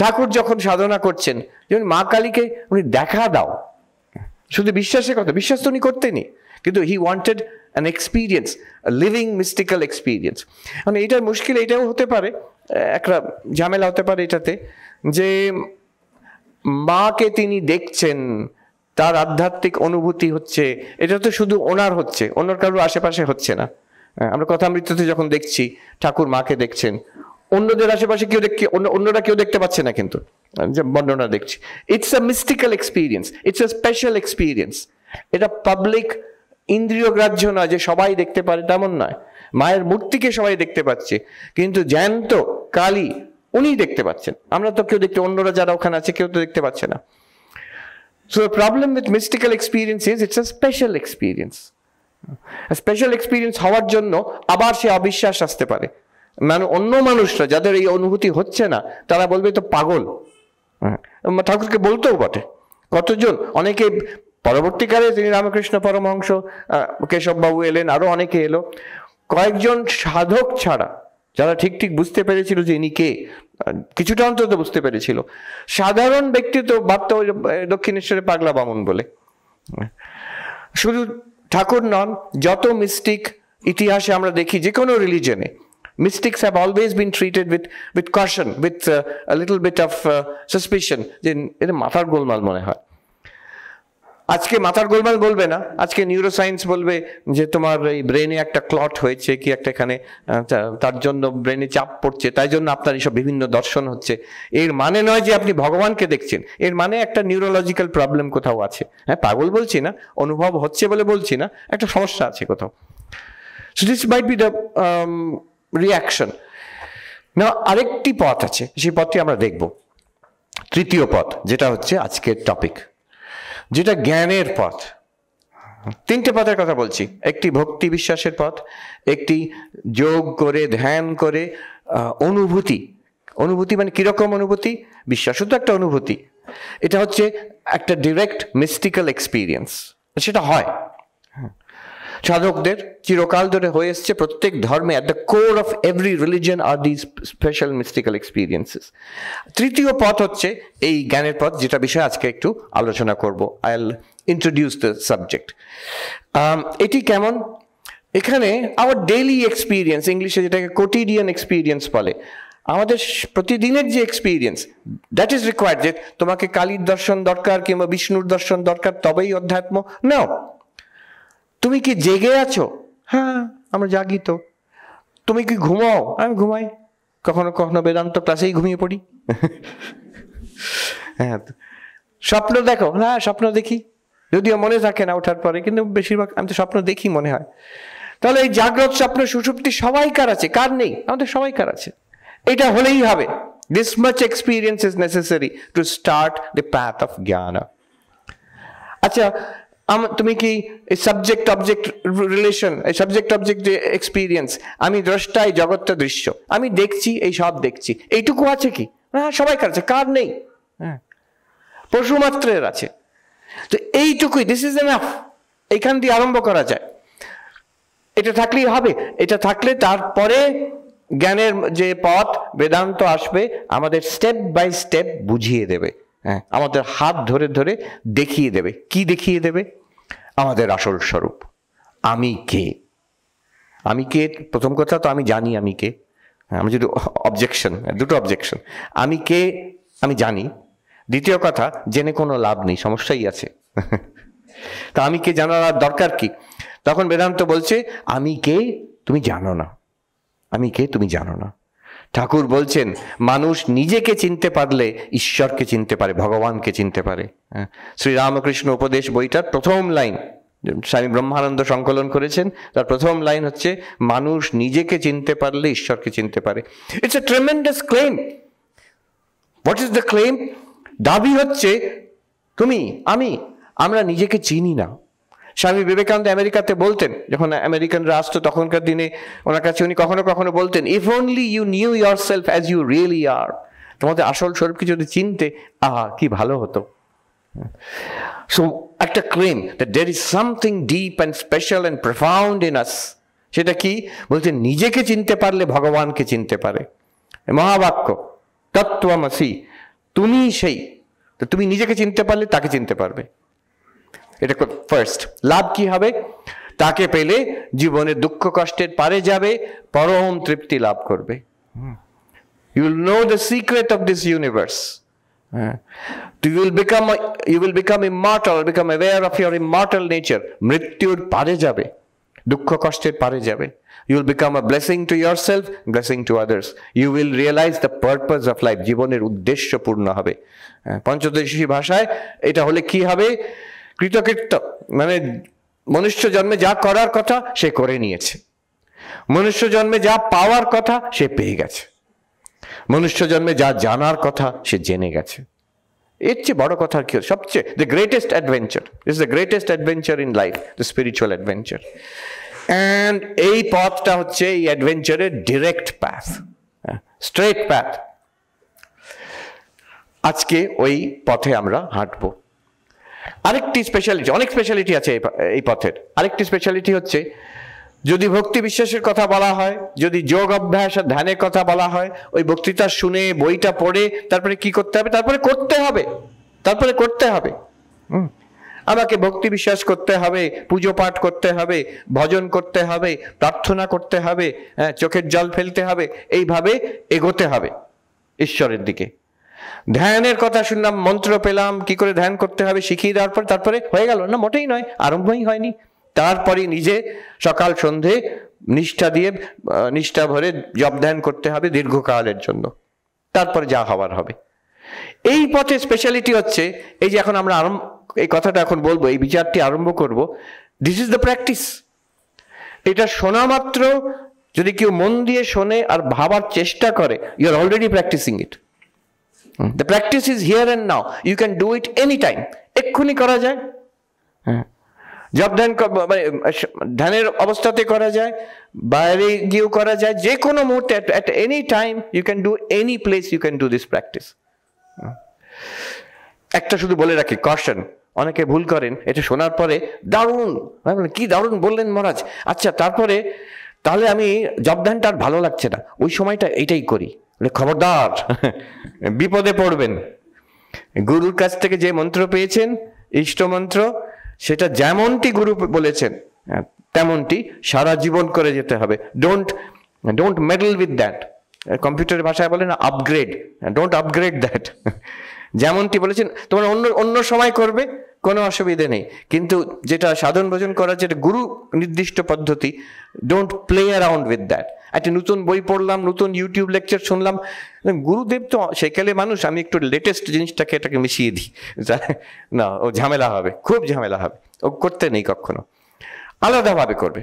ঠাকুর যখন সাধনা করছেন, যেমন মা কালীকে উনি দেখা দাও, শুধু বিশ্বাসের কথা, বিশ্বাস তো উনি করতেনই, কিন্তু he wanted an experience, living mystical experience. মানে এটার মুশকিল এটাও হতে পারে, একটা ঝামেলা হতে পারে এটাতে, যে মাকে তিনি দেখছেন, তার আধ্যাত্মিক অনুভূতি হচ্ছে, এটা তো শুধু ওনার হচ্ছে, অন্য কারোর আশেপাশে হচ্ছে না। আমরা কথামৃত্যুতে যখন দেখছি ঠাকুর মাকে দেখছেন, অন্যদের আশেপাশে কেউ অন্যরা কেউ দেখতে পাচ্ছে না, কিন্তু যে বর্ণনা দেখছি, it's a mystical experience, it's a special experience. এটা পাবলিক ইন্দ্রিয় গ্রাহ্য নয় যে সবাই দেখতে পারে, তেমন নয়। মায়ের মূর্তিকে সবাই দেখতে পাচ্ছে, কিন্তু জ্যান্ত কালী উনি দেখতে পাচ্ছেন, আমরা তো কেউ দেখতে, অন্যরা যারা ওখানে আছে কেউ তো দেখতে পাচ্ছে না। So the problem with mystical experience is it's a special experience. A special experience হওয়ার জন্য আবার সে অবিশ্বাস আসতে পারে, মানে অন্য মানুষরা যাদের এই অনুভূতি হচ্ছে না তারা বলবে তো পাগল। ঠাকুরকে বলতেও বটে, কতজন, অনেকে পরবর্তীকালে তিনি রামকৃষ্ণ পরমহংস, কেশববাবু এলেন, আরো অনেকে এলো, কয়েকজন সাধক ছাড়া যারা ঠিক ঠিক বুঝতে পেরেছিল যে ইনি কে, কিছুটা অন্তত বুঝতে পেরেছিল, সাধারণ ব্যক্তি তো ভাবত দক্ষিণেশ্বরে পাগলা বামুন বলে। শুধু ঠাকুর নন, যত মিস্টিক ইতিহাসে আমরা দেখি, যে কোনো রিলিজনে, mystics have always been treated with caution, with a little bit of suspicion, যে এটা মাথার গোলমাল মনে হয়। আজকে মাথার গোলমাল বলবে না, আজকে নিউরোসায়েন্স বলবে যে তোমার এই ব্রেনে একটা ক্লট হয়েছে কি একটা, এখানে তার জন্য ব্রেনে চাপ পড়ছে, তাই জন্য আপনার এইসব বিভিন্ন দর্শন হচ্ছে। এর মানে নয় যে আপনি ভগবানকে দেখছেন, এর মানে একটা নিউরোলজিক্যাল প্রবলেম কোথাও আছে। হ্যাঁ, পাগল বলছি না, অনুভব হচ্ছে বলে বলছি না, একটা সমস্যা আছে কোথাও। So this might be the reaction. না, আরেকটি পথ আছে, সেই পথটি আমরা দেখব, তৃতীয় পথ, যেটা হচ্ছে আজকের টপিক, যেটা জ্ঞানের পথ। তিনটে পথের কথা বলছি, একটি ভক্তি বিশ্বাসের পথ, একটি যোগ করে ধ্যান করে অনুভূতি, অনুভূতি মানে কিরকম অনুভূতি, বিশ্বাসও তো একটা অনুভূতি, এটা হচ্ছে একটা ডিরেক্ট মিস্টিক্যাল এক্সপিরিয়েন্স, সেটা হয় সাধকদের চিরকাল ধরে হয়ে এসছে, প্রত্যেক ধর্মে, at the core of every religion are these special mystical experiences. তৃতীয় পথ হচ্ছে এই জ্ঞানের পথ, যেটা বিষয়ে আজকে একটু আলোচনা করব। I'll introduce the subject. এটি কেমন, এখানে our daily experience, ইংলিশে যেটাকে কোটিডিয়ান এক্সপিরিয়েন্স বলে, আমাদের প্রতিদিনের যে এক্সপিরিয়েন্স, দ্যাট ইজ রিকোয়ার্ড। যে তোমাকে কালীর দর্শন দরকার কিংবা বিষ্ণুর দর্শন দরকার তবেই অধ্যাত্ম, নাও। তুমি কি জেগে আছো? হ্যাঁ, আমরা জাগি তো। তুমি কি ঘুমাও? আমি ঘুমাই, কখনো কখনো বেদান্ত ক্লাসেই ঘুমিয়ে পড়ি। হ্যাঁ, স্বপ্ন দেখো? হ্যাঁ, স্বপ্ন দেখি, যদিও মনে থাকে না ওঠার পরে, কিন্তু বেশিরভাগ আমি তো স্বপ্ন দেখি মনে হয়। তাহলে এই জাগ্রত স্বপ্ন সুষুপ্তি সবাইকার আছে, কার নেই? আমাদের সবাইকার আছে। এটা হলেই হবে। This much experience is necessary to start the path of jnana. আচ্ছা, তুমি কি subject object relation, subject object experience, আমি দ্রষ্টাই, জগৎটা দৃশ্য, আমি দেখছি, এই সব দেখছি, এইটুকু আছে কি? হ্যাঁ, সবাইকার আছে, কার নেই? হ্যাঁ, পশু মাত্রের আছে। তো এইটুকুই, দিস ইজ এনাফ, এইখান দিয়ে আরম্ভ করা যায়। এটা থাকলেই হবে। এটা থাকলে তারপরে জ্ঞানের যে পথ বেদান্ত আসবে, আমাদের স্টেপ বাই স্টেপ বুঝিয়ে দেবে। হ্যাঁ, আমাদের হাত ধরে ধরে দেখিয়ে দেবে। কি দেখিয়ে দেবে? আমাদের আসল স্বরূপ, আমি কে। আমি কে, প্রথম কথা তো আমি জানি আমি কে। আমি যদি অবজেকশন, দুটো অবজেকশন, আমি কে আমি জানি। দ্বিতীয় কথা, জেনে কোনো লাভ নেই, সমস্যাই আছে। তা আমি কে জানার আর দরকার কি? তখন বেদান্ত বলছে আমি কে তুমি জানো না, আমি কে তুমি জানো না। ঠাকুর বলছেন মানুষ নিজেকে চিনতে পারলে ঈশ্বরকে চিনতে পারে, ভগবানকে চিনতে পারে। শ্রীরামকৃষ্ণ উপদেশ বইটার প্রথম লাইন স্বামী ব্রহ্মানন্দ সংকলন করেছেন, তার প্রথম লাইন হচ্ছে মানুষ নিজেকে চিনতে পারলে ঈশ্বরকে চিনতে পারে। It's a tremendous claim. What is the claim? দাবি হচ্ছে তুমি আমি, আমরা নিজেকে চিনি না। স্বামী বিবেকানন্দ আমেরিকাতে বলতেন, যখন আমেরিকানরা আসতো তখনকার দিনে ওনার কাছে উনি কখনো কখনো বলতেন, if only you knew your self as you really are, তোমাদের আসল স্বরূপকে যদি চিনতে, কি ভালো হতো। সো একটা claim that there is something deep and special and profound in us. সেটা কি? বলছেন নিজেকে চিনতে পারলে ভগবানকে চিনতে পারে। মহাবাক্য তত্ত্বমসি, তুমি সেই, তো তুমি নিজেকে চিনতে পারলে তাকে চিনতে পারবে। এটা ফার্স্ট। লাভ কি হবে? তাকে পেলে জীবনের দুঃখ কষ্টের পারে যাবে, পরম তৃপ্তি লাভ করবে। You will know the secret of this universe. You will become immortal, become aware of your immortal nature. মৃত্যুর পারে যাবে, দুঃখ কষ্টের পারে যাবে। You will become a blessing to yourself, blessing to others. You will realize the purpose of life. জীবনের উদ্দেশ্য পূর্ণ হবে। পঞ্চদশী ভাষায় এটা হলে কি হবে? কৃতকৃত্য, মানে মনুষ্য জন্মে যা করার কথা সে করে নিয়েছে, মনুষ্য জন্মে যা পাওয়ার কথা সে পেয়ে গেছে, মনুষ্য জন্মে যা জানার কথা সে জেনে গেছে। এর চেয়ে বড় কথা কি? সবচেয়ে the greatest adventure is the greatest adventure in life, the spiritual adventure. And এই পথটা হচ্ছে এই অ্যাডভেঞ্চারের ডিরেক্ট প্যাথ, স্ট্রেট প্যাথ। আজকে ওই পথে আমরা হাঁটবো। আরেকটি স্পেশালিটি, অনেক স্পেশালিটি আছে এই পথের। আরেকটি স্পেশালিটি হচ্ছে, যদি ভক্তি বিশ্বাসের কথা বলা হয়, যদি যোগ অভ্যাস আর ধ্যানের কথা বলা হয়, ওই বক্তৃতা শুনে বইটা পড়ে তারপরে কি করতে হবে? তারপরে করতে হবে। আমাকে ভক্তি বিশ্বাস করতে হবে, পুজো পাঠ করতে হবে, ভজন করতে হবে, প্রার্থনা করতে হবে, চোখের জল ফেলতে হবে, এইভাবে এগোতে হবে ঈশ্বরের দিকে। ধ্যানের কথা শুনলাম, মন্ত্র পেলাম, কি করে ধ্যান করতে হবে শিখিয়ে দেওয়ার পর তারপরে হয়ে গেল না? মোটেই নয়, আরম্ভই হয়নি। তারপরে নিজে সকাল সন্ধে নিষ্ঠা ভরে জপ ধ্যান করতে হবে দীর্ঘকালের জন্য, তারপরে যা হওয়ার হবে। এই পথে স্পেশালিটি হচ্ছে, এই যে এখন আমরা এই কথাটা এখন বলবো, এই বিচারটি আরম্ভ করব, দিস ইজ দ্য প্র্যাকটিস। এটা শোনা মাত্র যদি কেউ মন দিয়ে শোনে আর ভাবার চেষ্টা করে, you are already practising it. The practice is here and now. You can do it anytime. এক্ষুনি করা যায়। জব ধ্যানের অবস্থাতে করা যায়, বাইরে গিয়েও করা যায়, যে কোনো মুহূর্তে, at any time you can do, any place you can do this practice. একটা শুধু বলে রাখি, কশন, অনেকে ভুল করেন, এটা শোনার পরে দারুণ, কি দারুণ বললেন মহারাজ, আচ্ছা তারপরে তাহলে আমি জব ধ্যানটা আর ভালো লাগছে না, ওই সময়টা এইটাই করি। খবরদার, বিপদে পড়বেন। গুরুর কাছ থেকে যে মন্ত্র পেয়েছেন, ইষ্ট মন্ত্র, সেটা যেমনটি গুরু বলেছেন তেমনটি সারা জীবন করে যেতে হবে। Don't meddle with that. কম্পিউটারের ভাষায় বলে না আপগ্রেড, ডোন্ট আপগ্রেড দ্যাট। যেমনটি বলেছেন তোমরা অন্য সময় করবে, কোনো অসুবিধে নেই, কিন্তু যেটা সাধন ভজন করার যেটা গুরু নির্দিষ্ট পদ্ধতি, don't play around with that. একটা নতুন বই পড়লাম, নতুন ইউটিউব লেকচার শুনলাম, গুরুদেব তো সেকালে মানুষ, আমি একটু লেটেস্ট জিনিসটাকে এটাকে মিশিয়ে দিই, না ও ঝামেলা হবে, খুব ঝামেলা হবে, ও করতে নেই কখনো, আলাদাভাবে করবে।